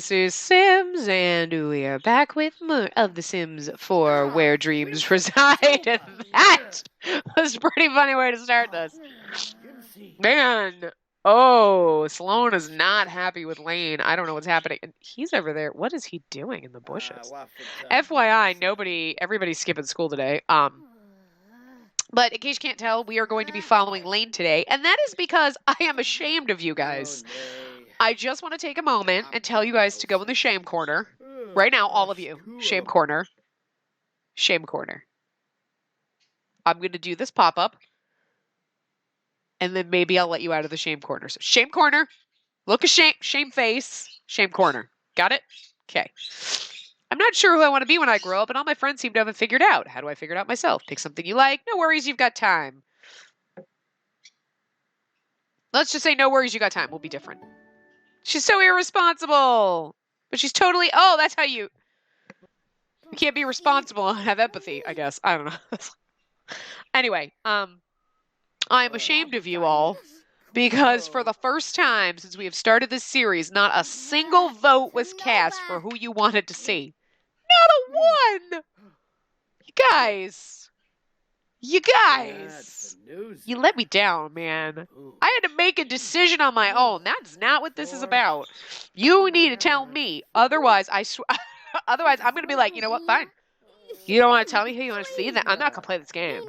this is Sims, and we are back with more of The Sims 4 Where Dreams Reside, and that was a pretty funny way to start this. Man, oh, Sloan is not happy with Lane. I don't know what's happening. And he's over there. What is he doing in the bushes? FYI, everybody's skipping school today. But in case you can't tell, we are going to be following Lane today, and that is because I am ashamed of you guys. I just want to take a moment and tell you guys to go in the shame corner. Right now, all of you. Shame corner. Shame corner. I'm going to do this pop-up. And then maybe I'll let you out of the shame corner. So shame corner. Look at shame face. Shame corner. Got it? Okay. I'm not sure who I want to be when I grow up, and all my friends seem to have it figured out. How do I figure it out myself? Pick something you like. No worries, you've got time. Let's just say no worries, you got time. We'll be different. She's so irresponsible. But she's totally... Oh, that's how you... You can't be responsible and have empathy, I guess. I don't know. Anyway, I'm ashamed of you all because for the first time since we have started this series, not a single vote was cast for who you wanted to see. Not a one! You guys. You let me down, man. I had to make a decision on my own. That's not what this is about. You need to tell me. Otherwise, otherwise, I'm going to be like, you know what? Fine. You don't want to tell me who you want to see? Then I'm not going to play this game.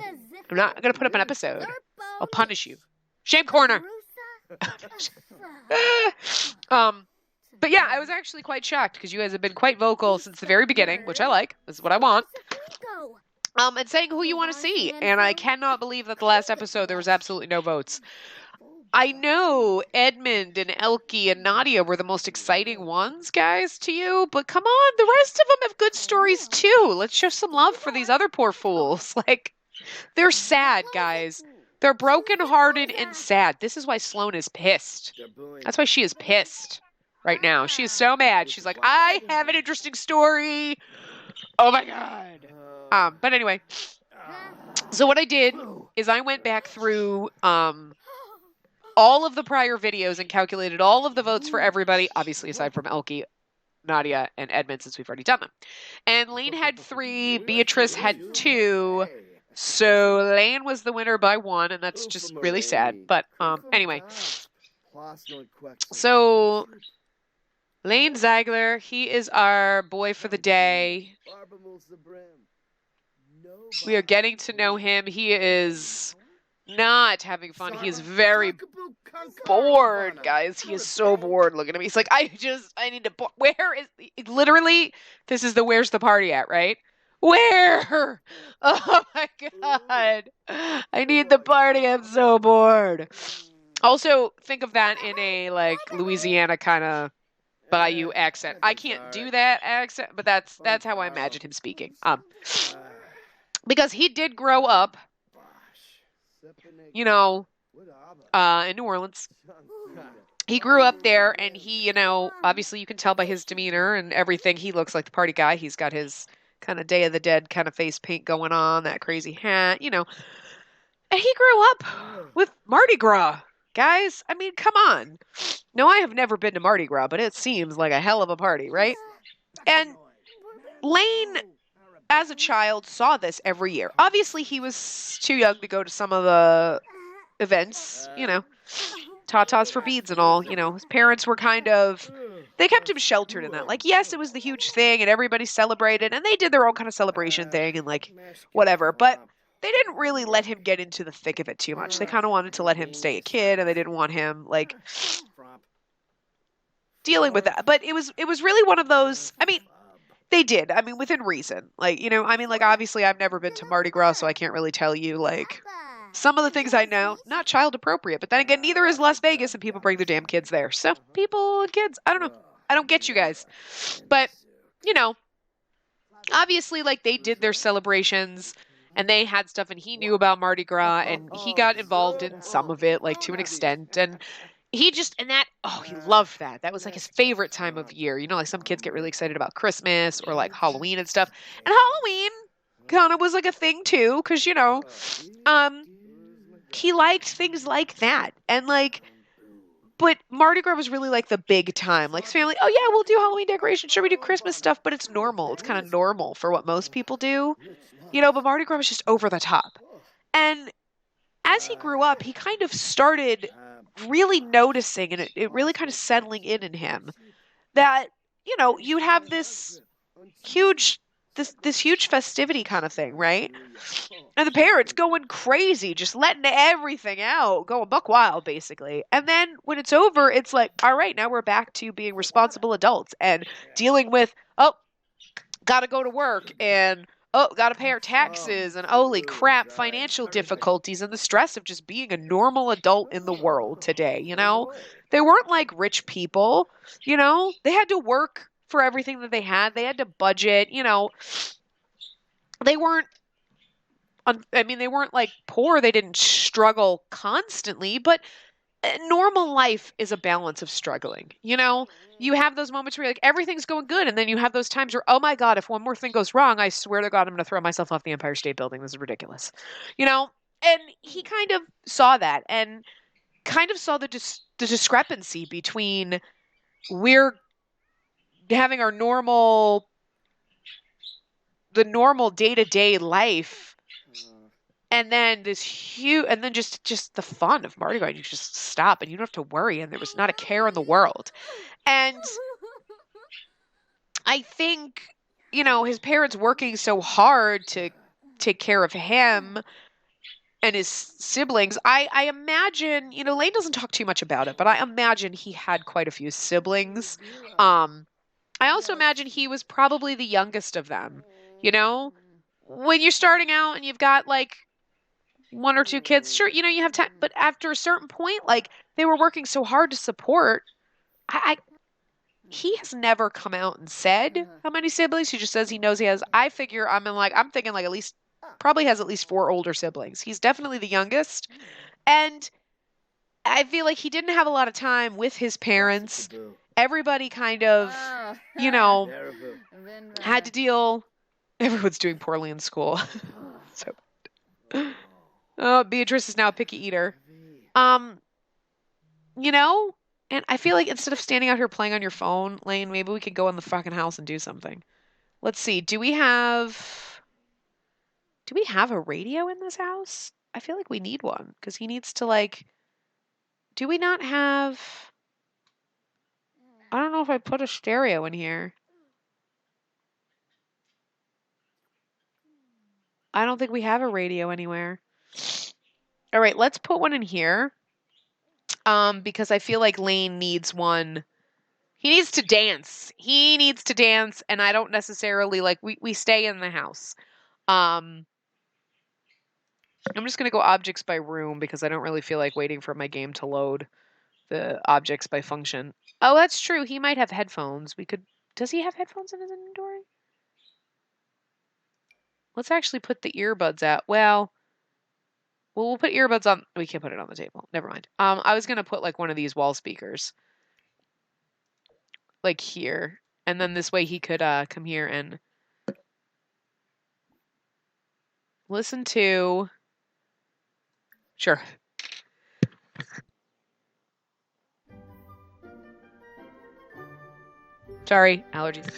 I'm not going to put up an episode. I'll punish you. Shame corner. But yeah, I was actually quite shocked because you guys have been quite vocal since the very beginning, which I like. This is what I want. And saying who you want to see. And I cannot believe that the last episode there was absolutely no votes. I know Edmund and Elkie and Nadia were the most exciting ones, guys, to you. But come on, the rest of them have good stories too. Let's show some love for these other poor fools. Like, they're sad, guys. They're brokenhearted and sad. This is why Sloan is pissed. That's why she is pissed right now. She is so mad. She's like, I have an interesting story. Oh my God. But anyway, so what I did is I went back through all of the prior videos and calculated all of the votes for everybody, obviously aside from Elkie, Nadia, and Edmund, since we've already done them. And Lane had 3, Beatrice had 2, so Lane was the winner by 1, and that's just really sad. But anyway, so Lane Ziegler, he is our boy for the day. We are getting to know him. He is not having fun. He is very bored, guys. He is so bored. Look at him. He's like, I need to... Where is... Literally, this is the where's the party at, right? Where? Oh my God. I need the party. I'm so bored. Also, think of that in a, like, Louisiana kind of Bayou accent. I can't do that accent, but that's how I imagine him speaking. Because he did grow up, you know, in New Orleans. He grew up there, and he, you know, obviously you can tell by his demeanor and everything, he looks like the party guy. He's got his kind of Day of the Dead kind of face paint going on, that crazy hat, you know. And he grew up with Mardi Gras, guys. I mean, come on. No, I have never been to Mardi Gras, but it seems like a hell of a party, right? And Lane, as a child, saw this every year. Obviously, he was too young to go to some of the events, you know, tatas for beads and all. You know, his parents were kind of, they kept him sheltered in that. Like, yes, it was the huge thing, and everybody celebrated, and they did their own kind of celebration thing, and like, whatever. But they didn't really let him get into the thick of it too much. They kind of wanted to let him stay a kid, and they didn't want him, like, dealing with that. But it was really one of those, I mean, they did. I mean, within reason. Like, you know, I mean, like, obviously I've never been to Mardi Gras, so I can't really tell you, like, some of the things I know, not child appropriate. But then again, neither is Las Vegas, and people bring their damn kids there. So, people and kids, I don't know. I don't get you guys. But, you know, obviously, like, they did their celebrations, and they had stuff, and he knew about Mardi Gras, and he got involved in some of it, like, to an extent. And he just, and that, oh, he loved that. That was like his favorite time of year. You know, like some kids get really excited about Christmas or like Halloween and stuff. And Halloween kind of was like a thing too, because, you know, he liked things like that. And like, But Mardi Gras was really like the big time. Like, family, oh yeah, we'll do Halloween decorations. Sure, we do Christmas stuff, but it's normal. It's kind of normal for what most people do. But Mardi Gras was just over the top. And as he grew up, he kind of started really noticing and it really kind of settling in him that, you'd have this huge this huge festivity kind of thing, right? And the parents going crazy, just letting everything out, going buck wild, basically. And then when it's over, it's like, all right, now we're back to being responsible adults and dealing with, oh, gotta go to work and oh, gotta pay our taxes and holy crap, financial difficulties and the stress of just being a normal adult in the world today, They weren't like rich people, They had to work for everything that they had. They had to budget, They weren't they weren't like poor. They didn't struggle constantly, but normal life is a balance of struggling. You have those moments where you're like, everything's going good. And then you have those times where, oh my God, if one more thing goes wrong, I swear to God, I'm going to throw myself off the Empire State Building. This is ridiculous. And he kind of saw that and kind of saw the discrepancy between we're having the normal day-to-day life and then this huge, and then just the fun of Mardi Gras. You just stop and you don't have to worry, and there was not a care in the world. And I think, his parents working so hard to take care of him and his siblings. I imagine, Lane doesn't talk too much about it, but I imagine he had quite a few siblings. I also imagine he was probably the youngest of them. When you're starting out and you've got like one or two kids, sure, you have time, but after a certain point, like they were working so hard to support. He has never come out and said how many siblings. He just says he knows he has. I'm thinking like at least probably has at least 4 older siblings. He's definitely the youngest, and I feel like he didn't have a lot of time with his parents. Everybody kind of, had to deal. Everyone's doing poorly in school. So. Oh, Beatrice is now a picky eater. And I feel like instead of standing out here playing on your phone, Lane, maybe we could go in the fucking house and do something. Let's see. Do we have a radio in this house? I feel like we need one because he needs to do we not have, I don't know if I put a stereo in here. I don't think we have a radio anywhere. All right, let's put one in here. Because I feel like Lane needs one. He needs to dance. And I don't necessarily we stay in the house. I'm just gonna go objects by room because I don't really feel like waiting for my game to load the objects by function. Oh, that's true. He might have headphones. Does he have headphones in his inventory? Let's actually put the earbuds out. Well, we'll put earbuds on. We can't put it on the table. Never mind. I was gonna put one of these wall speakers, here, and then this way he could come here and listen to. Sure. Sorry, allergies.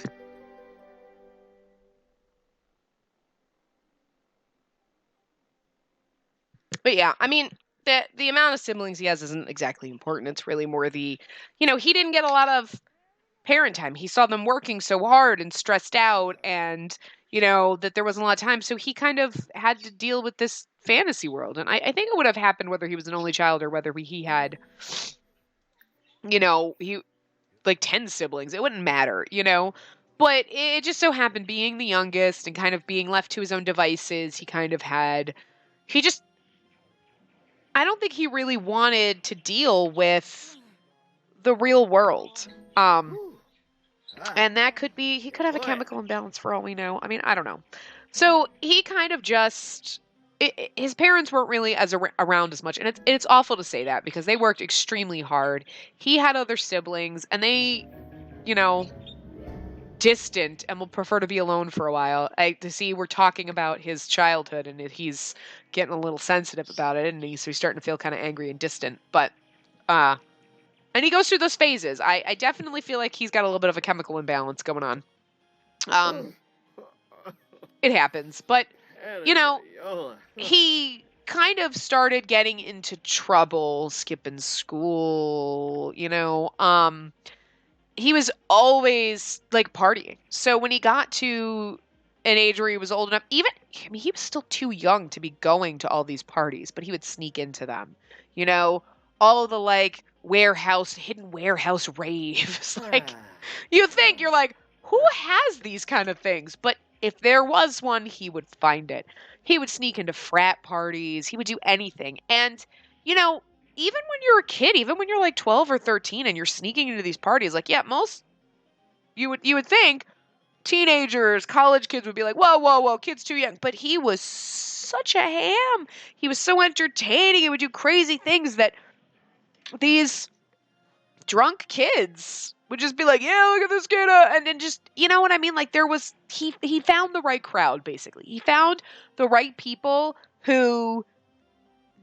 But yeah, I mean, the amount of siblings he has isn't exactly important. It's really more he didn't get a lot of parent time. He saw them working so hard and stressed out and, that there wasn't a lot of time. So he kind of had to deal with this fantasy world. And I think it would have happened whether he was an only child or whether he had, he 10 siblings. It wouldn't matter, But it just so happened being the youngest and kind of being left to his own devices, I don't think he really wanted to deal with the real world. And that could be, he could have a chemical imbalance for all we know. I mean, I don't know. So he kind of his parents weren't really around as much. And it's awful to say that because they worked extremely hard. He had other siblings and they, distant and will prefer to be alone for a while. We're talking about his childhood and he's getting a little sensitive about it and he's starting to feel kind of angry and distant. But And he goes through those phases. I definitely feel like he's got a little bit of a chemical imbalance going on. It happens. But, you know, he kind of started getting into trouble, skipping school, you know. He was always like partying. So when he got to an age where he was old enough, even, I mean, he was still too young to be going to all these parties, but he would sneak into them. You know, all of the like hidden warehouse raves. Like, you think, you're like, who has these kind of things? But if there was one, he would find it. He would sneak into frat parties. He would do anything. And, you know, even when you're a kid, even when you're like 12 or 13 and you're sneaking into these parties, like, yeah, most you would think teenagers, college kids would be like, whoa, whoa, whoa, kid's too young. But he was such a ham. He was so entertaining. He would do crazy things that these drunk kids would just be like, yeah, look at this kid. And then just, you know what I mean? Like he found the right crowd, basically. He found the right people who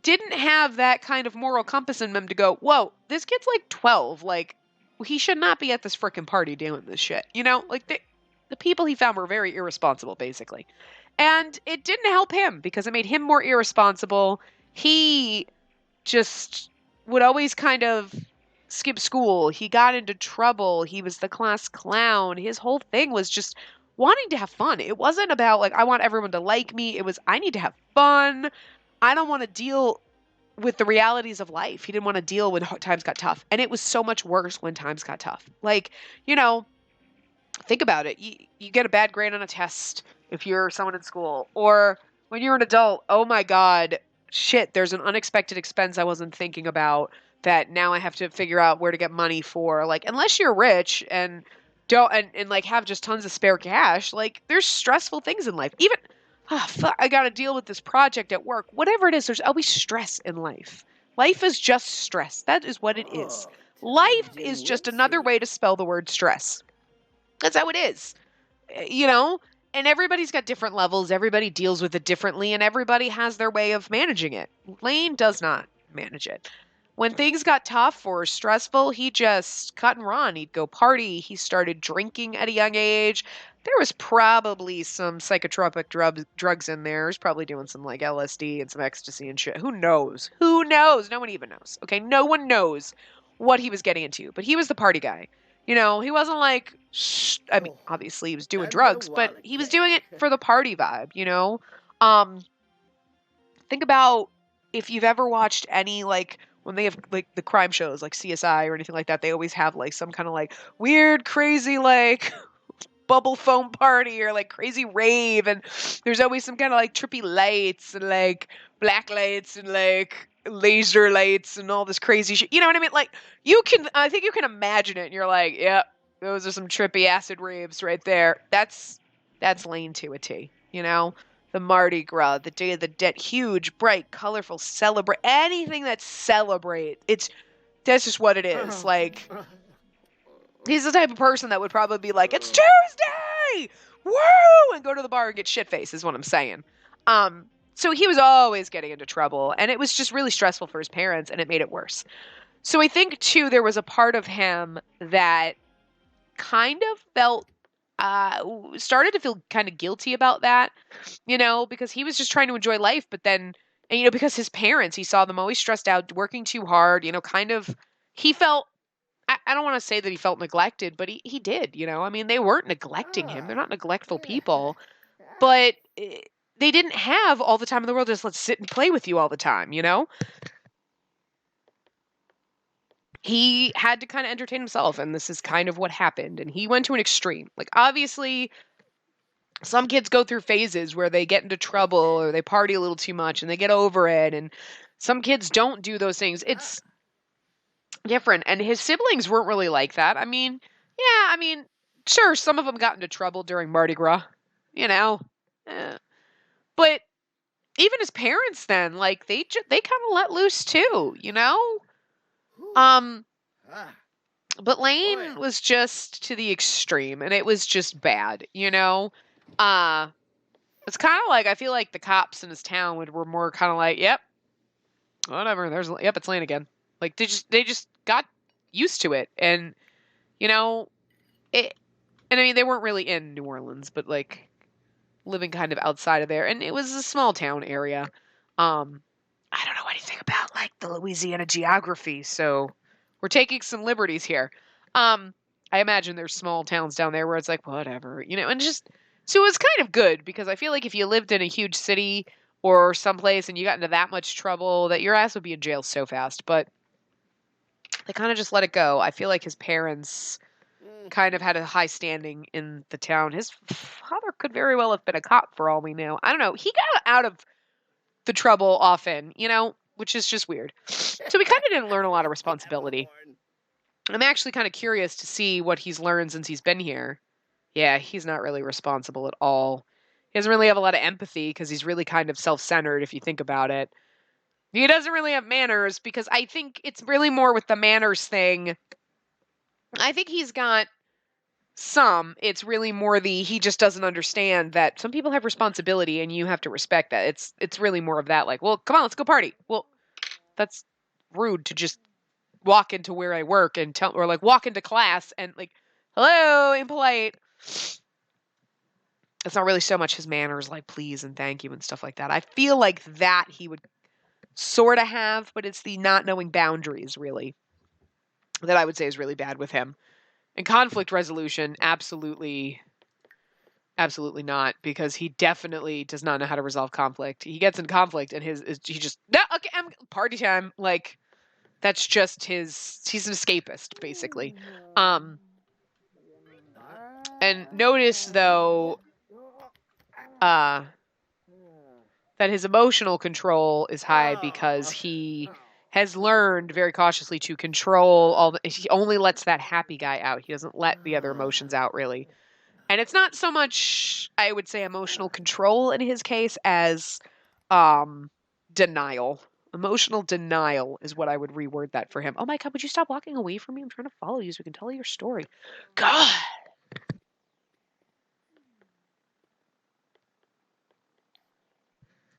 didn't have that kind of moral compass in them to go, whoa, this kid's like 12. Like, he should not be at this frickin' party doing this shit. You know, like the people he found were very irresponsible, basically. And it didn't help him because it made him more irresponsible. He just would always kind of skip school. He got into trouble. He was the class clown. His whole thing was just wanting to have fun. It wasn't about like, I want everyone to like me. It was, I need to have fun. I don't want to deal with the realities of life. He didn't want to deal when times got tough. And it was so much worse when times got tough. Like, you know, think about it. You get a bad grade on a test if you're someone in school, or when you're an adult, oh my God, shit, there's an unexpected expense I wasn't thinking about that now I have to figure out where to get money for. Like, unless you're rich and don't, and like have just tons of spare cash, like there's stressful things in life. Even, fuck, I got to deal with this project at work. Whatever it is, there's always stress in life. Life is just stress. That is what it is. Life is just another way to spell the word stress. That's how it is. You know? And everybody's got different levels. Everybody deals with it differently, and everybody has their way of managing it. Lane does not manage it. When things got tough or stressful, he just cut and run. He'd go party. He started drinking at a young age. There was probably some psychotropic drugs in there. He was probably doing some like LSD and some ecstasy and shit. Who knows? Who knows? No one even knows. Okay, no one knows what he was getting into. But he was the party guy. You know, he wasn't like, I mean, obviously he was doing drugs, but he was doing it for the party vibe, you know? Think about if you've ever watched any, like, when they have, like, the crime shows, like CSI or anything like that, they always have, like, some kind of, like, weird, crazy, like, bubble foam party or, like, crazy rave, and there's always some kind of, like, trippy lights and, like, black lights and, like, laser lights and all this crazy shit. You know what I mean? Like, I think you can imagine it, and you're like, yep, those are some trippy acid raves right there. That's Lane to a T, you know? The Mardi Gras, the Day of the Dead, huge, bright, colorful, celebrate anything that celebrate. That's just what it is. Like, he's the type of person that would probably be like, it's Tuesday! Woo! And go to the bar and get shit-faced is what I'm saying. So he was always getting into trouble, and it was just really stressful for his parents, and it made it worse. So I think, too, there was a part of him that kind of started to feel kind of guilty about that, you know, because he was just trying to enjoy life, but then, and, you know, because his parents, he saw them always stressed out, working too hard, you know, kind of, he felt, I don't want to say that he felt neglected, but he did, you know, I mean, they weren't neglecting him. They're not neglectful people, but they didn't have all the time in the world. Just let's sit and play with you all the time, you know? He had to kind of entertain himself, and this is kind of what happened. And he went to an extreme. Like, obviously, some kids go through phases where they get into trouble or they party a little too much and they get over it. And some kids don't do those things. It's different. And his siblings weren't really like that. I mean, yeah, I mean, sure, some of them got into trouble during Mardi Gras, you know? But even his parents then, like, they kind of let loose too, you know? But Lane was just to the extreme, and it was just bad, you know? It's kind of like, I feel like the cops in his town were more kind of like, yep, whatever, yep, it's Lane again. Like, they just got used to it. And, you know, it, and I mean, they weren't really in New Orleans, but like living kind of outside of there. And it was a small town area. I don't know anything about like the Louisiana geography, so we're taking some liberties here. I imagine there's small towns down there where it's like whatever, and just so it was kind of good because I feel like if you lived in a huge city or someplace and you got into that much trouble, that your ass would be in jail so fast. But they kind of just let it go. I feel like his parents kind of had a high standing in the town. His father could very well have been a cop for all we know. I don't know. He got out of the trouble often, which is just weird. So we kind of didn't learn a lot of responsibility. I'm actually kind of curious to see what he's learned since he's been here. Yeah, he's not really responsible at all. He doesn't really have a lot of empathy because he's really kind of self-centered if you think about it. He doesn't really have manners because I think it's really more with the manners thing. I think he's got some. It's really more he just doesn't understand that some people have responsibility and you have to respect that. It's really more of that, like, well, come on, let's go party. Well, that's rude to just walk into where I work and or like walk into class and like, hello, impolite. It's not really so much his manners, like please and thank you and stuff like that. I feel like that he would sort of have, but it's the not knowing boundaries really that I would say is really bad with him. And conflict resolution, absolutely not, because he definitely does not know how to resolve conflict. He gets in conflict and he just, no, okay, I'm party time. Like, that's just he's an escapist, basically. And notice, though, that his emotional control is high because he has learned very cautiously to control he only lets that happy guy out. He doesn't let the other emotions out, really. And it's not so much, I would say, emotional control in his case as denial. Emotional denial is what I would reword that for him. Oh my God, would you stop walking away from me? I'm trying to follow you so we can tell your story. God.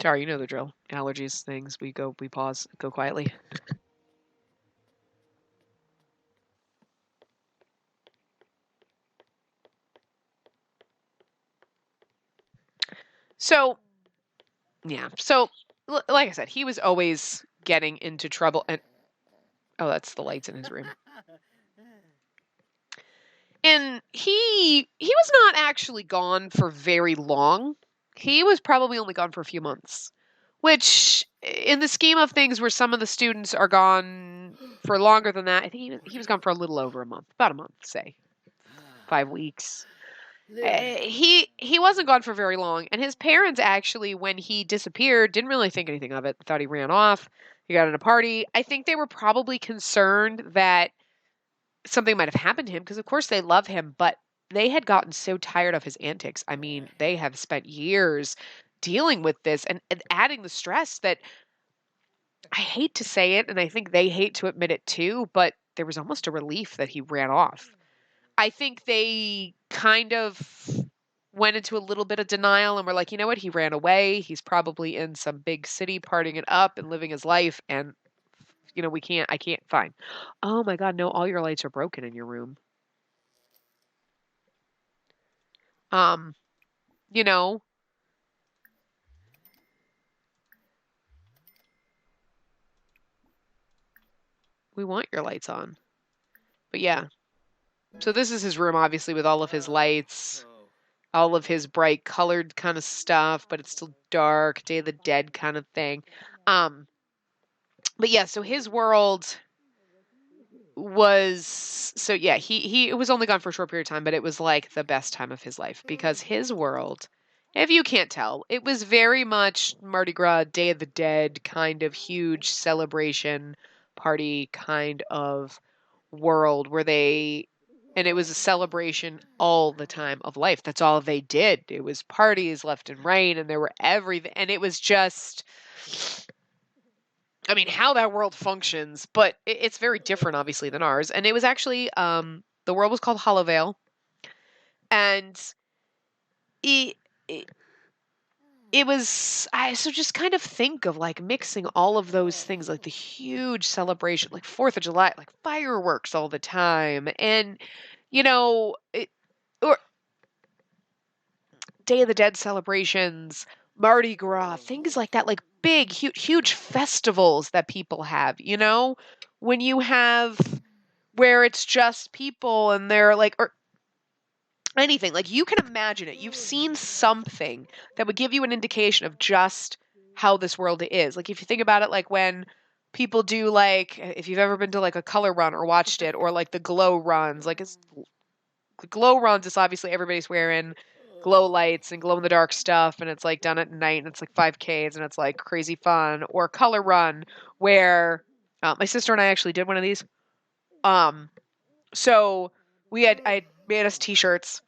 Sorry, you know the drill. Allergies, things, we pause, go quietly. So, yeah. So, like I said, he was always getting into trouble. And oh, that's the lights in his room. And he was not actually gone for very long. He was probably only gone for a few months, which in the scheme of things where some of the students are gone for longer than that, I think he was gone for a little over a month, about a month, say 5 weeks. He wasn't gone for very long, and his parents actually, when he disappeared, didn't really think anything of it. Thought he ran off. He got in a party. I think they were probably concerned that something might have happened to him because, of course, they love him, but they had gotten so tired of his antics. I mean, they have spent years dealing with this and adding the stress that I hate to say it, and I think they hate to admit it too, but there was almost a relief that he ran off. I think they kind of went into a little bit of denial and were like, you know what? He ran away. He's probably in some big city partying it up and living his life. And, I can't find. Oh my God, no, all your lights are broken in your room. Um, you know, we want your lights on. But yeah. So this is his room, obviously, with all of his lights, all of his bright colored kind of stuff, but it's still dark, Day of the Dead kind of thing. But yeah, so his world was he was only gone for a short period of time, but it was like the best time of his life because his world, if you can't tell, it was very much Mardi Gras, Day of the Dead kind of huge celebration party kind of world and it was a celebration all the time of life. That's all they did. It was parties left and right, and there were everything, and it was just, I mean, how that world functions, but it's very different, obviously, than ours. And it was actually, the world was called Hollowvale, and it it was so just kind of think of like mixing all of those things, like the huge celebration, like 4th of July, like fireworks all the time, and or Day of the Dead celebrations, Mardi Gras, things like that, like big, huge festivals that people have, when you have where it's just people and they're like, or anything, like you can imagine it. You've seen something that would give you an indication of just how this world is. Like if you think about it, like when people do like, if you've ever been to like a color run or watched it, or like the glow runs, like it's the glow runs is obviously everybody's wearing glow lights and glow in the dark stuff, and it's like done at night and it's like 5Ks and it's like crazy fun. Or color run where my sister and I actually did one of these. So I made us t-shirts.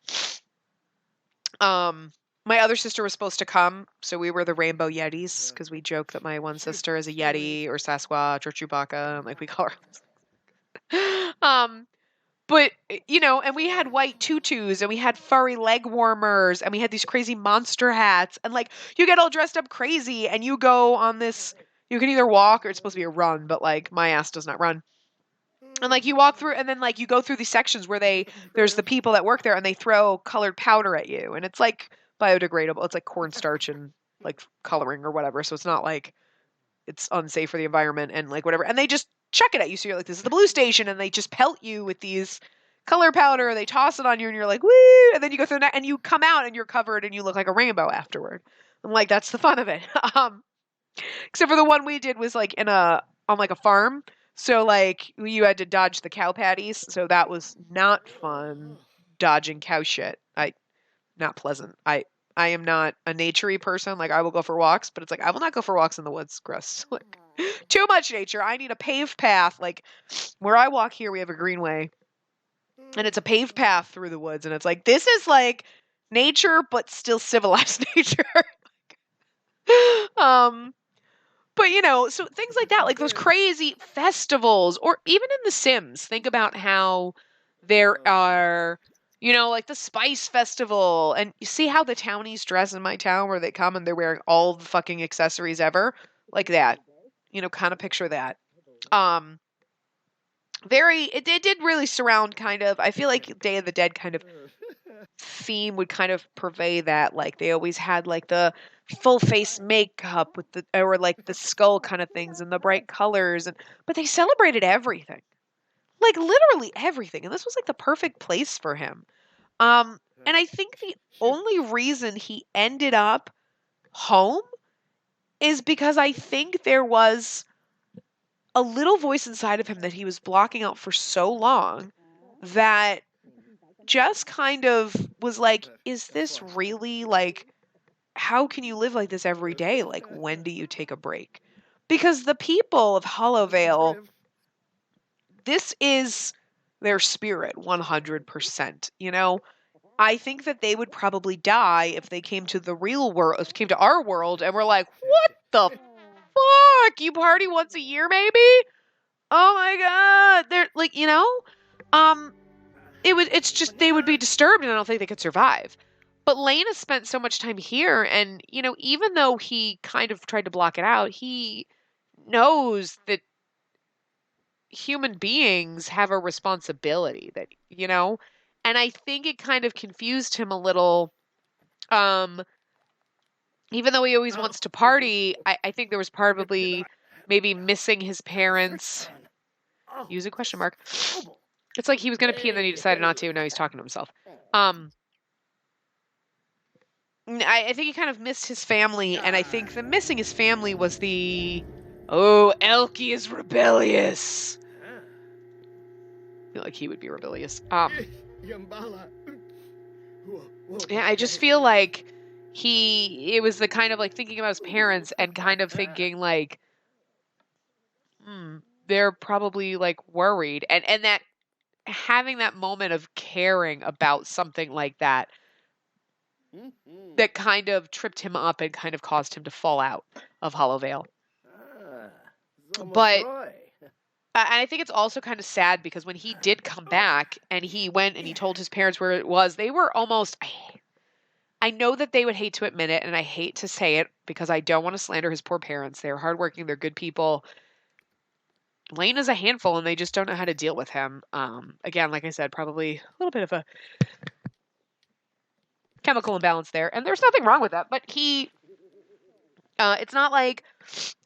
My other sister was supposed to come, so we were the Rainbow Yetis because we joke that my one sister is a Yeti or Sasquatch or Chewbacca, and like we call her. But and we had white tutus and we had furry leg warmers and we had these crazy monster hats, and like you get all dressed up crazy and you go on this. You can either walk or it's supposed to be a run, but like my ass does not run. And like you walk through and then like you go through these sections where there's the people that work there and they throw colored powder at you, and it's like biodegradable. It's like cornstarch and like coloring or whatever. So it's not like it's unsafe for the environment and like whatever. And they just chuck it at you. So you're like, this is the blue station, and they just pelt you with these color powder. They toss it on you and you're like, woo! And then you go through that and you come out and you're covered and you look like a rainbow afterward. I'm like, that's the fun of it. Except for the one we did was like on like a farm. So like you had to dodge the cow patties. So that was not fun, dodging cow shit. Not pleasant. I am not a naturey person. Like I will go for walks, but it's like I will not go for walks in the woods. Gross. Like too much nature. I need a paved path. Like where I walk here, we have a greenway, and it's a paved path through the woods, and it's like this is like nature, but still civilized nature. um, but so things like that, like those crazy festivals, or even in The Sims, think about how there are. Like the Spice Festival, and you see how the townies dress in my town where they come and they're wearing all the fucking accessories ever, like that. Kind of picture that. It did really surround kind of, I feel like Day of the Dead kind of theme would kind of purvey that. Like they always had like the full face makeup with or like the skull kind of things and the bright colors, but they celebrated everything. Like literally everything. And this was like the perfect place for him. And I think the only reason he ended up home is because I think there was a little voice inside of him that he was blocking out for so long that just kind of was like, is this really like, how can you live like this every day? Like, when do you take a break? Because the people of Hollowvale, this is their spirit 100%, I think that they would probably die if they came to the real world, came to our world, and were like, what the fuck? You party once a year, maybe? Oh my god. They're like, it's just, they would be disturbed, and I don't think they could survive. But Lane has spent so much time here, and, even though he kind of tried to block it out, he knows that human beings have a responsibility that, and I think it kind of confused him a little. Even though he always wants to party, I think there was probably maybe missing his parents. Use a question mark. It's like he was going to pee and then he decided not to, and now he's talking to himself. I think he kind of missed his family, and I think the missing his family was Elkie is rebellious. I feel like he would be rebellious. Yeah, I just feel like it was the kind of like thinking about his parents and kind of thinking like, they're probably like worried, and that having that moment of caring about something like that kind of tripped him up and kind of caused him to fall out of Hollowvale. But I think it's also kind of sad because when he did come back and he went and he told his parents where it was, they were almost, I know that they would hate to admit it, and I hate to say it because I don't want to slander his poor parents. They're hardworking, they're good people. Lane is a handful, and they just don't know how to deal with him. Again, like I said, probably a little bit of a chemical imbalance there, and there's nothing wrong with that. But it's not like,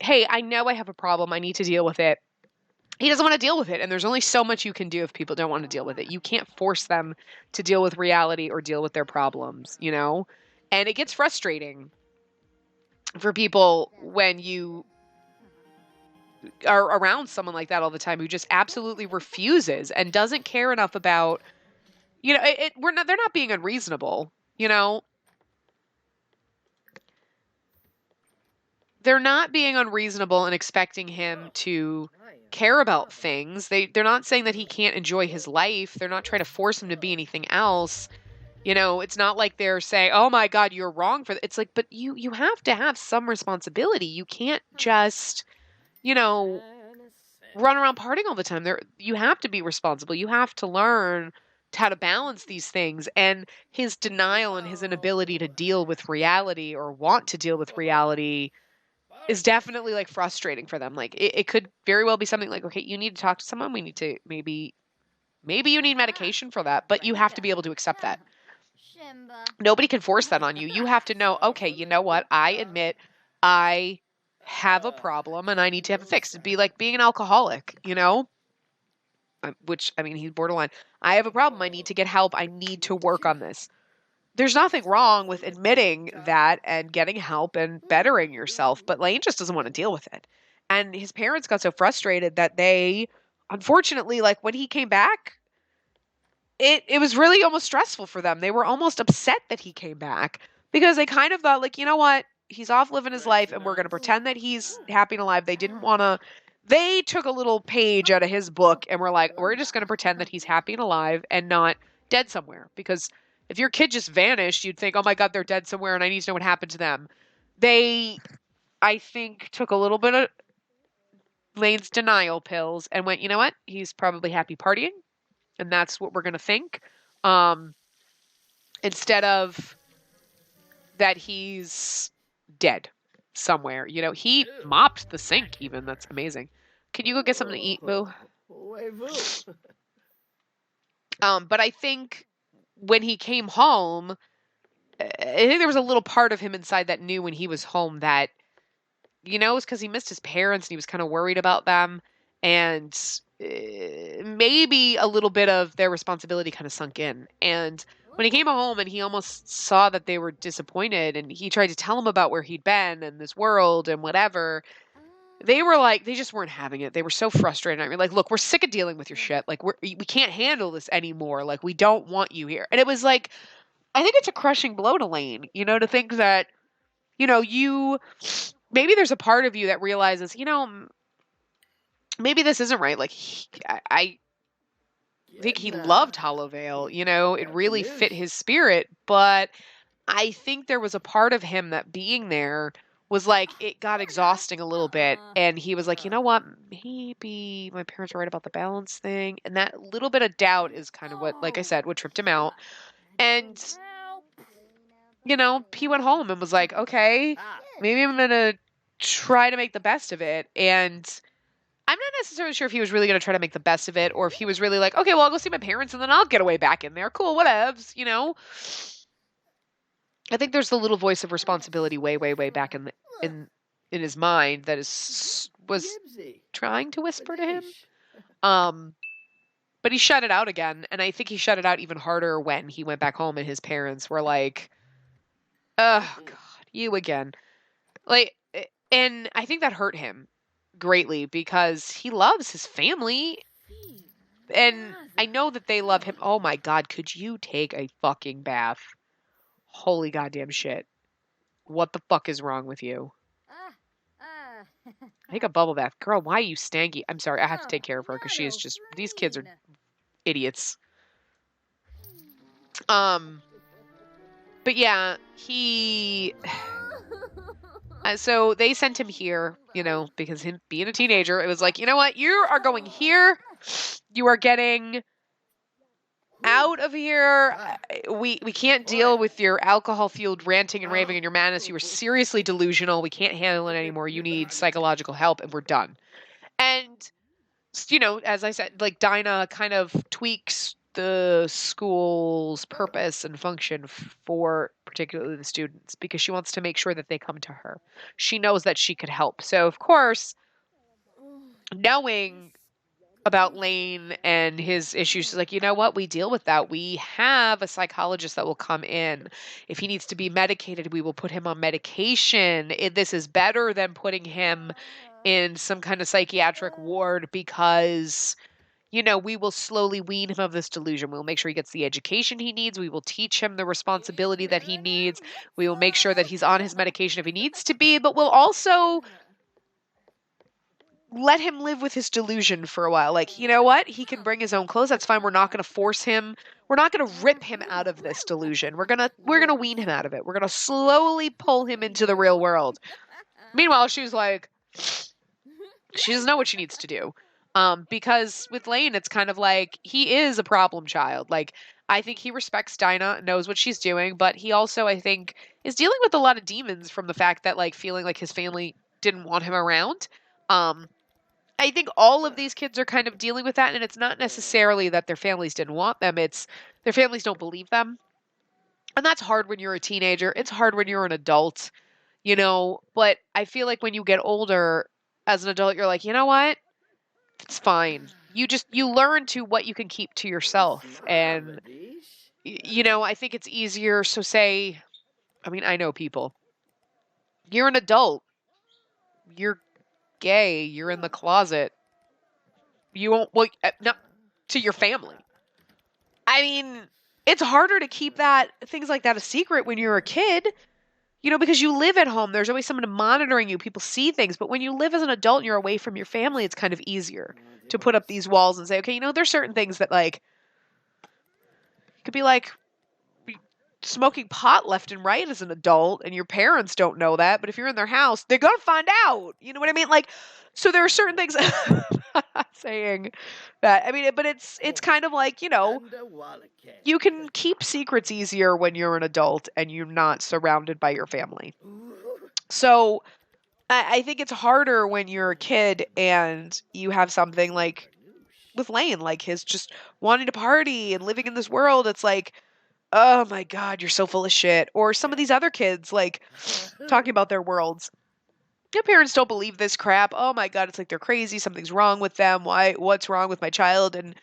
hey, I know I have a problem, I need to deal with it. He doesn't want to deal with it, and there's only so much you can do if people don't want to deal with it. You can't force them to deal with reality or deal with their problems, you know? And it gets frustrating for people when you are around someone like that all the time who just absolutely refuses and doesn't care enough about, you know, they're not being unreasonable, you know? They're not being unreasonable and expecting him to care about things. They're not saying that he can't enjoy his life. They're not trying to force him to be anything else. You know, it's not like they're saying, "Oh my God, you're wrong for that." It's like, but you have to have some responsibility. You can't just, you know, run around partying all the time. You have to be responsible. You have to learn how to balance these things. And his denial and his inability to deal with reality or want to deal with reality is definitely like frustrating for them. Like it could very well be something like, okay, you need to talk to someone. We need to maybe you need medication for that, but you have to be able to accept that. Nobody can force that on you. You have to know, okay, you know what? I admit I have a problem and I need to have it fixed. It'd be like being an alcoholic, you know? Which, I mean, he's borderline. I have a problem. I need to get help. I need to work on this. There's nothing wrong with admitting that and getting help and bettering yourself, but Lane just doesn't want to deal with it. And his parents got so frustrated that they, unfortunately, like when he came back, it was really almost stressful for them. They were almost upset that he came back because they kind of thought, like, you know what? He's off living his life and we're going to pretend that he's happy and alive. They took a little page out of his book and were like, we're just going to pretend that he's happy and alive and not dead somewhere. Because if your kid just vanished, you'd think, oh my God, they're dead somewhere and I need to know what happened to them. They, I think, took a little bit of Lane's denial pills and went, you know what? He's probably happy partying. And that's what we're going to think. Instead of that he's dead somewhere. You know, he mopped the sink even. That's amazing. Can you go get something to eat, Boo? But I think when he came home, I think there was a little part of him inside that knew when he was home that, you know, it was because he missed his parents and he was kind of worried about them. And maybe a little bit of their responsibility kind of sunk in. And when he came home and he almost saw that they were disappointed and he tried to tell them about where he'd been and this world and whatever, they were like, they just weren't having it. They were so frustrated. I mean, like, look, we're sick of dealing with your shit. Like, we can't handle this anymore. Like, we don't want you here. And it was like, I think it's a crushing blow to Lane, you know, to think that, you know, maybe there's a part of you that realizes, you know, maybe this isn't right. Like, I think he loved Hollowvale, you know, it really fit his spirit, but I think there was a part of him that being there was like, it got exhausting a little bit. And he was like, you know what, maybe my parents were right about the balance thing. And that little bit of doubt is kind of what, like I said, what tripped him out. And, you know, he went home and was like, okay, maybe I'm going to try to make the best of it. And I'm not necessarily sure if he was really going to try to make the best of it or if he was really like, okay, well, I'll go see my parents and then I'll get away back in there. Cool, whatevs, you know? I think there's the little voice of responsibility way, way, way back in his mind that was trying to whisper to him. But he shut it out again. And I think he shut it out even harder when he went back home and his parents were like, oh, God, you again. Like, and I think that hurt him greatly because he loves his family and I know that they love him. Oh my God, could you take a fucking bath? Holy goddamn shit. What the fuck is wrong with you? Take a bubble bath. Girl, why are you stanky? I'm sorry, I have to take care of her because she is just, these kids are idiots. But yeah, so they sent him here, you know, because him being a teenager, it was like, you know what? You are going here. You are getting out of here. We can't deal with your alcohol-fueled ranting and raving and your madness. You were seriously delusional. We can't handle it anymore. You need psychological help, and we're done. And, as I said, like, Dinah kind of tweaks the school's purpose and function for particularly the students because she wants to make sure that they come to her. She knows that she could help. So, of course, knowing about Lane and his issues, she's like, you know what? We deal with that. We have a psychologist that will come in. If he needs to be medicated, we will put him on medication. This is better than putting him in some kind of psychiatric ward because, we will slowly wean him of this delusion. We'll make sure he gets the education he needs. We will teach him the responsibility that he needs. We will make sure that he's on his medication if he needs to be, but we'll also let him live with his delusion for a while. Like, you know what? He can bring his own clothes. That's fine. We're not going to force him. We're not going to rip him out of this delusion. We're going to wean him out of it. We're going to slowly pull him into the real world. Meanwhile, she's like, she doesn't know what she needs to do. Because with Lane, it's kind of like he is a problem child. Like, I think he respects Dinah, knows what she's doing, but he also, I think, is dealing with a lot of demons from the fact that, like, feeling like his family didn't want him around. I think all of these kids are kind of dealing with that, and it's not necessarily that their families didn't want them. It's their families don't believe them. And that's hard when you're a teenager. It's hard when you're an adult, but I feel like when you get older as an adult, you're like, you know what? It's fine. You learn to what you can keep to yourself. And, I think it's easier. So I know people. You're an adult. You're gay. You're in the closet. You won't, not to your family. I mean, it's harder to keep things like that a secret when you're a kid, because you live at home. There's always someone monitoring you. People see things. But when you live as an adult and you're away from your family, it's kind of easier to put up these walls and say, okay, there's certain things that, like, it could be like smoking pot left and right as an adult, and your parents don't know that. But if you're in their house, they're going to find out. You know what I mean? Like, so there are certain things. I'm not saying that. I mean, but it's kind of like, you can keep secrets easier when you're an adult and you're not surrounded by your family. So I think it's harder when you're a kid and you have something like with Lane, like his just wanting to party and living in this world. It's like, oh my God, you're so full of shit. Or some of these other kids, like, talking about their worlds. Their parents don't believe this crap. Oh my God, it's like they're crazy. Something's wrong with them. What's wrong with my child? And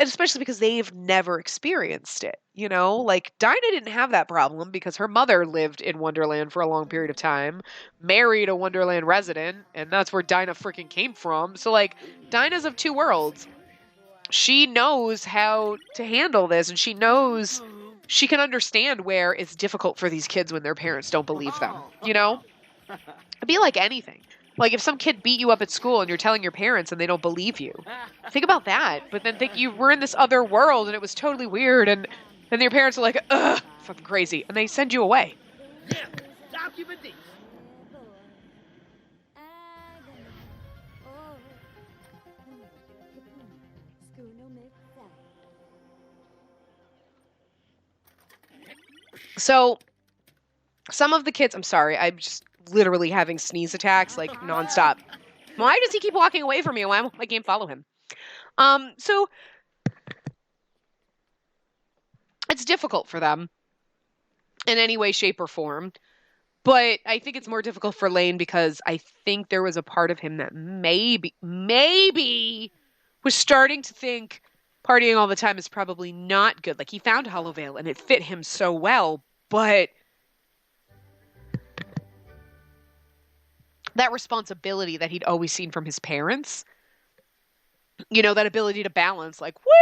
especially because they've never experienced it, Like, Dinah didn't have that problem because her mother lived in Wonderland for a long period of time, married a Wonderland resident, and that's where Dinah freaking came from. So, like, Dinah's of two worlds. She knows how to handle this, and she knows she can understand where it's difficult for these kids when their parents don't believe them, It'd be like anything. Like, if some kid beat you up at school and you're telling your parents and they don't believe you, think about that. But then think you were in this other world and it was totally weird, and then your parents are like, ugh, fucking crazy, and they send you away. So, some of the kids, I'm sorry, I'm just literally having sneeze attacks, like, nonstop. Why does he keep walking away from me? Why won't my game follow him? So it's difficult for them in any way, shape, or form. But I think it's more difficult for Lane because I think there was a part of him that maybe was starting to think partying all the time is probably not good. Like, he found Hollowvale and it fit him so well, but that responsibility that he'd always seen from his parents, that ability to balance, like, woo,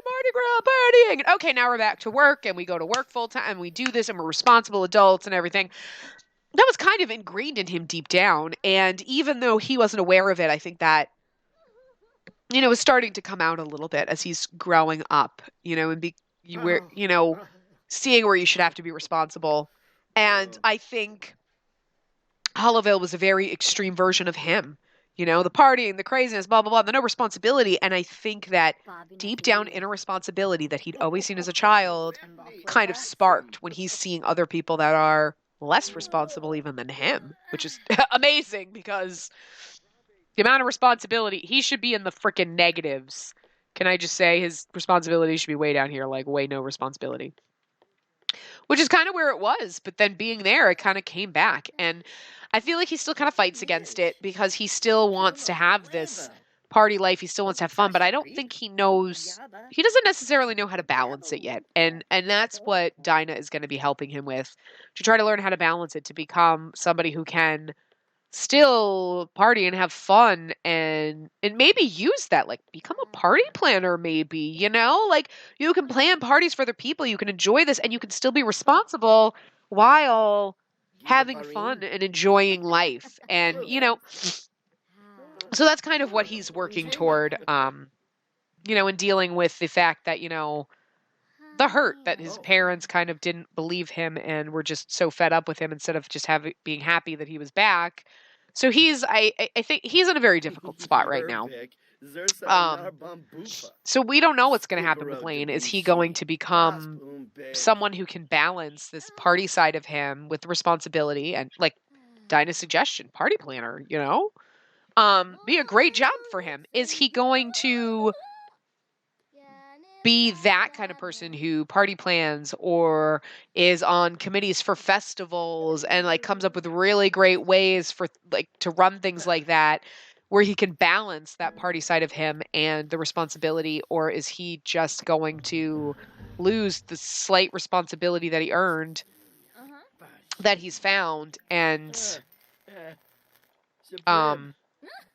Mardi Gras partying. And okay, now we're back to work and we go to work full time and we do this and we're responsible adults and everything. That was kind of ingrained in him deep down. And even though he wasn't aware of it, I think that, is starting to come out a little bit as he's growing up, and seeing where you should have to be responsible. And I think Hollowvale was a very extreme version of him. the partying, the craziness, blah, blah, blah, the no responsibility. And I think that deep down inner responsibility that he'd always seen as a child kind of sparked when he's seeing other people that are less responsible even than him, which is amazing because the amount of responsibility, he should be in the freaking negatives. Can I just say his responsibility should be way down here, like way no responsibility. Which is kind of where it was, but then being there, it kind of came back. And I feel like he still kind of fights against it because he still wants to have this party life. He still wants to have fun, but I don't think he knows, he doesn't necessarily know how to balance it yet. And that's what Dinah is going to be helping him with, to try to learn how to balance it, to become somebody who can still party and have fun and maybe use that, like become a party planner, maybe, like you can plan parties for other people, you can enjoy this, and you can still be responsible while having fun and enjoying life. And so that's kind of what he's working toward, in dealing with the fact that, the hurt that his parents kind of didn't believe him and were just so fed up with him instead of just being happy that he was back. So I think he's in a very difficult spot right now. So we don't know what's going to happen with Lane. Is he going to become someone who can balance this party side of him with responsibility and, like Dinah's suggestion, party planner, be a great job for him? Is he going to be that kind of person who party plans or is on committees for festivals and like comes up with really great ways for like to run things like that, where he can balance that party side of him and the responsibility? Or is he just going to lose the slight responsibility that he earned, that he's found, and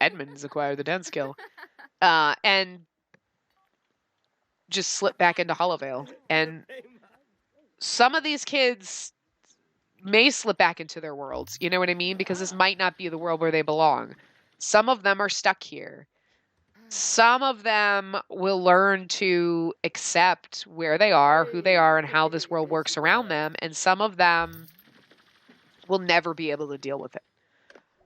Edmund's acquired the dance skill, and just slip back into Hollowvale? And some of these kids may slip back into their worlds, you know what I mean? Because this might not be the world where they belong. Some of them are stuck here. Some of them will learn to accept where they are, who they are, and how this world works around them. And some of them will never be able to deal with it.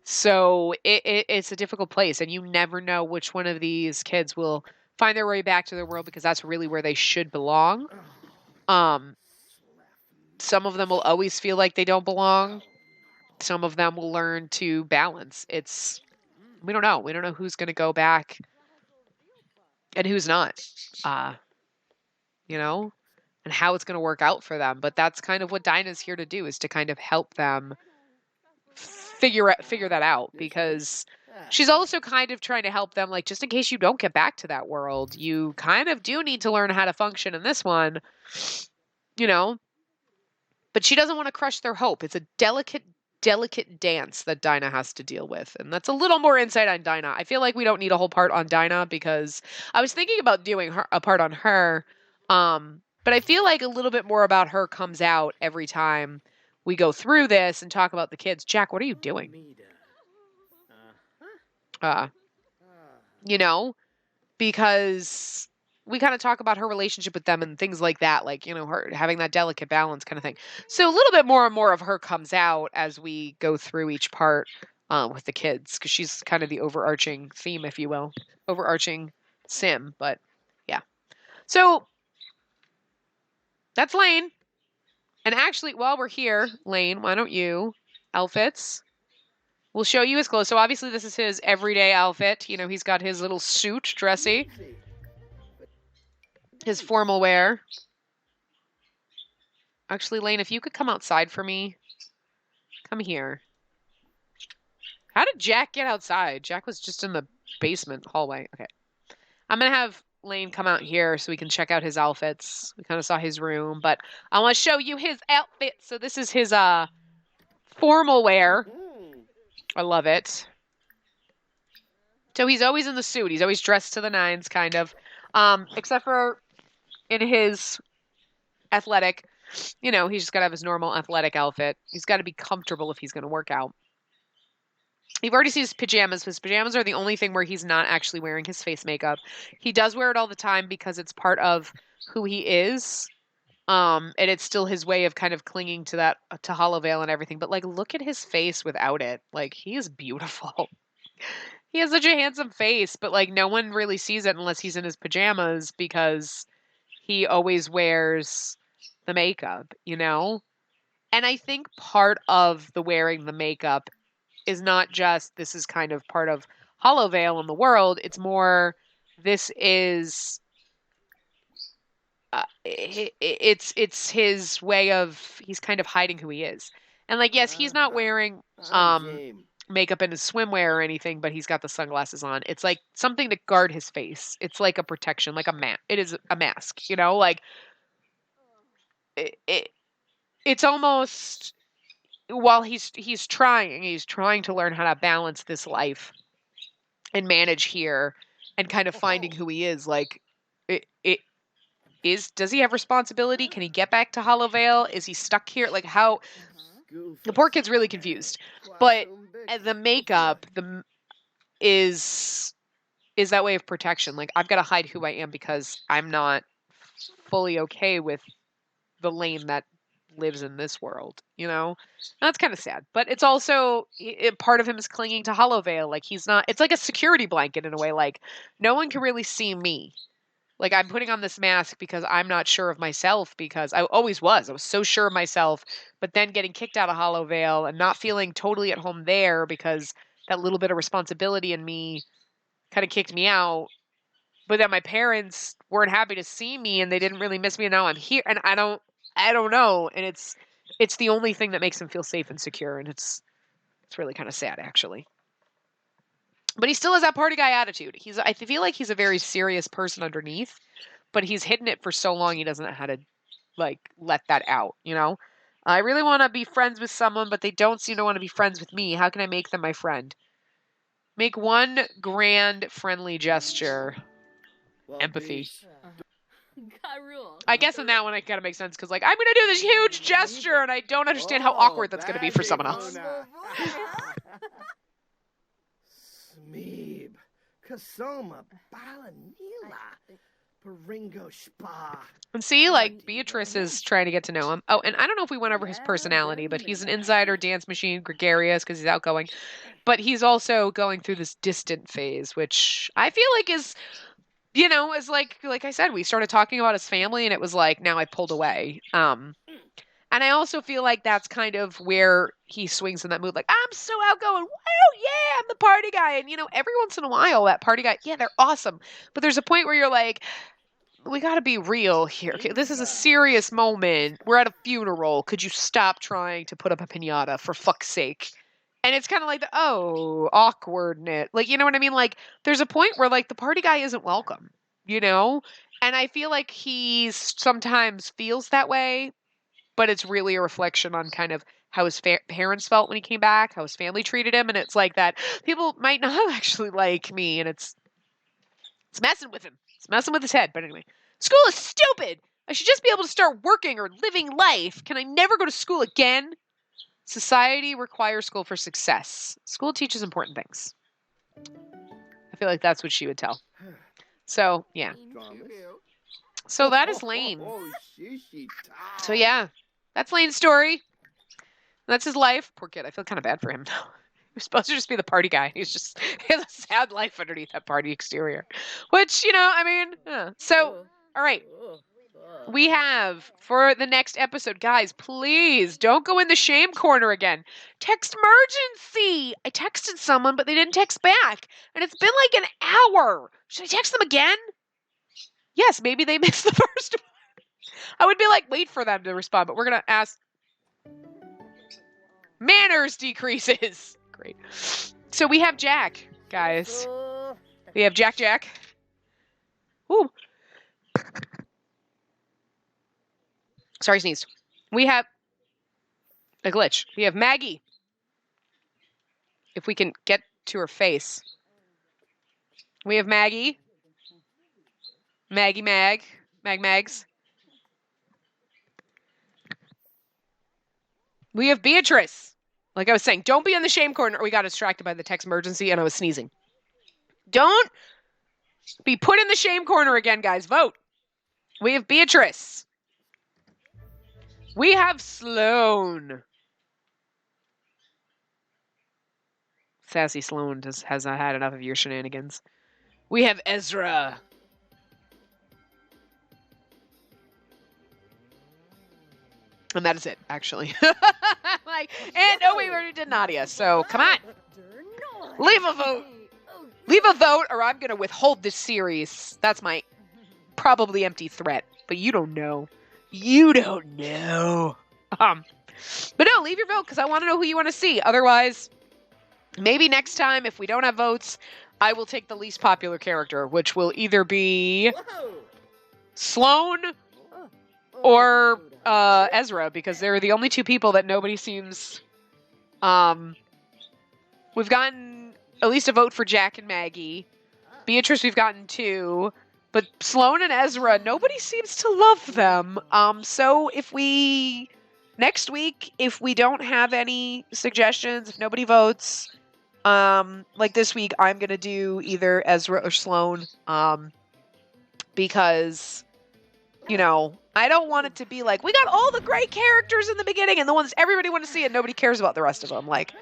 So it's a difficult place, and you never know which one of these kids will find their way back to their world, because that's really where they should belong. Some of them will always feel like they don't belong. Some of them will learn to balance. We don't know. We don't know who's going to go back and who's not, and how it's going to work out for them. But that's kind of what Dinah's here to do, is to kind of help them figure that out, because she's also kind of trying to help them, like, just in case you don't get back to that world, you kind of do need to learn how to function in this one, but she doesn't want to crush their hope. It's a delicate dance that Dinah has to deal with. And that's a little more insight on Dinah. I feel like we don't need a whole part on Dinah, because I was thinking about doing a part on her. But I feel like a little bit more about her comes out every time we go through this and talk about the kids. Jack, what are you doing? Because we kind of talk about her relationship with them and things like that, like, her having that delicate balance kind of thing. So a little bit more and more of her comes out as we go through each part with the kids, because she's kind of the overarching theme, if you will, overarching sim. But yeah. So that's Lane. And actually, while we're here, Lane, why don't you, outfits? We'll show you his clothes. So obviously this is his everyday outfit. He's got his little suit, dressy. His formal wear. Actually, Lane, if you could come outside for me. Come here. How did Jack get outside? Jack was just in the basement hallway. Okay. I'm going to have Lane come out here so we can check out his outfits. We kind of saw his room, but I want to show you his outfit. So this is his formal wear. I love it. So he's always in the suit. He's always dressed to the nines, kind of. Except for in his athletic, he's just got to have his normal athletic outfit. He's got to be comfortable if he's going to work out. You've already seen his pajamas. His pajamas are the only thing where he's not actually wearing his face makeup. He does wear it all the time because it's part of who he is. And it's still his way of kind of clinging to that, to Hollowvale and everything. But, like, look at his face without it. Like, he is beautiful. He has such a handsome face, but like no one really sees it unless he's in his pajamas because he always wears the makeup, you know? And I think part of the wearing the makeup is not just this is kind of part of Hollowvale in the world. It's more this is it's his way of he's kind of hiding who he is. And like yes, he's not wearing makeup in his swimwear or anything, but he's got the sunglasses on. It's like something to guard his face. It's like a protection, like a mask. It is a mask, you know, like it's almost while he's trying to learn how to balance this life and manage here and kind of finding who he is like it is does he have responsibility? Can he get back to Hollowvale? Is he stuck here? Like how the poor kid's really confused. But the makeup is that way of protection. Like I've got to hide who I am because I'm not fully okay with the lane that lives in this world, you know? And that's kind of sad. But it's also part of him is clinging to Hollowvale. Like he's not it's like a security blanket in a way. Like no one can really see me. Like I'm putting on this mask because I'm not sure of myself because I always was. I was so sure of myself, but then getting kicked out of Hollowvale and not feeling totally at home there because that little bit of responsibility in me kind of kicked me out. But then my parents weren't happy to see me and they didn't really miss me and now I'm here and I don't know. And it's the only thing that makes him feel safe and secure and it's really kind of sad actually. But he still has that party guy attitude. I feel like he's a very serious person underneath, but he's hidden it for so long he doesn't know how to like let that out, you know? I really want to be friends with someone, but they don't seem to want to be friends with me. How can I make them my friend? Make one grand friendly gesture. Empathy. I guess in that one it kind of makes sense because like I'm going to do this huge gesture and I don't understand how awkward that's going to be for someone else. Smeeb, Kasoma, Balanila, Baringo Spa. And see, like, Beatrice is trying to get to know him. Oh, and I don't know if we went over his personality, but he's an insider, dance machine, gregarious because he's outgoing. But he's also going through this distant phase, which I feel like is, you know, is like I said, we started talking about his family and it was like, now I pulled away. And I also feel like that's kind of where he swings in that mood. Like, I'm so outgoing. Woo, yeah, I'm the party guy. And, you know, every once in a while, that party guy, yeah, they're awesome. But there's a point where you're like, we got to be real here. Okay, this is a serious moment. We're at a funeral. Could you stop trying to put up a piñata for fuck's sake? And it's kind of like, awkwardness. Like, you know what I mean? Like, there's a point where, like, the party guy isn't welcome, you know? And I feel like he sometimes feels that way. But it's really a reflection on kind of how his parents felt when he came back, how his family treated him, and it's like that people might not actually like me, and it's messing with him. It's messing with his head. But anyway, school is stupid. I should just be able to start working or living life. Can I never go to school again? Society requires school for success. School teaches important things. I feel like that's what she would tell. So, yeah. So that is Lane. So, yeah. That's Lane's story. That's his life. Poor kid. I feel kind of bad for him. He was supposed to just be the party guy. He has a sad life underneath that party exterior. Which, you know, I mean, yeah. So, all right. We have, for the next episode, guys, please don't go in the shame corner again. Text emergency. I texted someone, but they didn't text back. And it's been like an hour. Should I text them again? Yes, maybe they missed the first one. I would be like, wait for them to respond, but we're going to ask. Manners decreases. Great. So we have Jack, guys. We have Jack. Ooh. Sorry, sneezed. We have a glitch. We have Maggie. If we can get to her face. We have Maggie. Mags. We have Beatrice. Like I was saying, don't be in the shame corner. We got distracted by the text emergency and I was sneezing. Don't be put in the shame corner again, guys. Vote. We have Beatrice. We have Sloane. Sassy Sloane has not had enough of your shenanigans. We have Ezra. And that is it, actually. Like, and no, we already did Nadia, so come on. Leave a vote. Leave a vote, or I'm going to withhold this series. That's my probably empty threat, but you don't know. You don't know. But no, leave your vote, because I want to know who you want to see. Otherwise, maybe next time, if we don't have votes, I will take the least popular character, which will either be Sloane or Ezra, because they're the only two people that nobody seems... We've gotten at least a vote for Jack and Maggie. Beatrice, we've gotten 2. But Sloane and Ezra, nobody seems to love them. So if we... Next week, if we don't have any suggestions, if nobody votes, like this week, I'm going to do either Ezra or Sloane. Because, you know, I don't want it to be like, we got all the great characters in the beginning and the ones everybody wants to see and nobody cares about the rest of them. Like,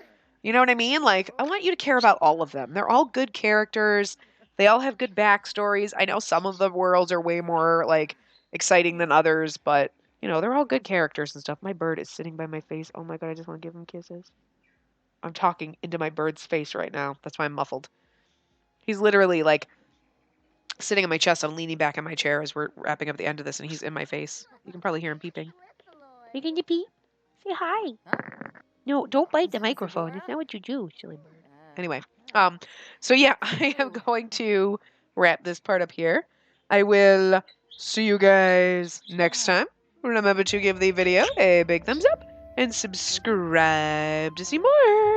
you know what I mean? Like, I want you to care about all of them. They're all good characters. They all have good backstories. I know some of the worlds are way more, like, exciting than others, but, you know, they're all good characters and stuff. My bird is sitting by my face. Oh my god, I just want to give him kisses. I'm talking into my bird's face right now. That's why I'm muffled. He's literally, like, sitting on my chest. I'm leaning back in my chair as we're wrapping up the end of this, and he's in my face. You can probably hear him peeping. Are you going to peep? Say hi. No, don't bite the microphone. That's not what you do, silly bird. Anyway, so yeah, I am going to wrap this part up here. I will see you guys next time. Remember to give the video a big thumbs up and subscribe to see more.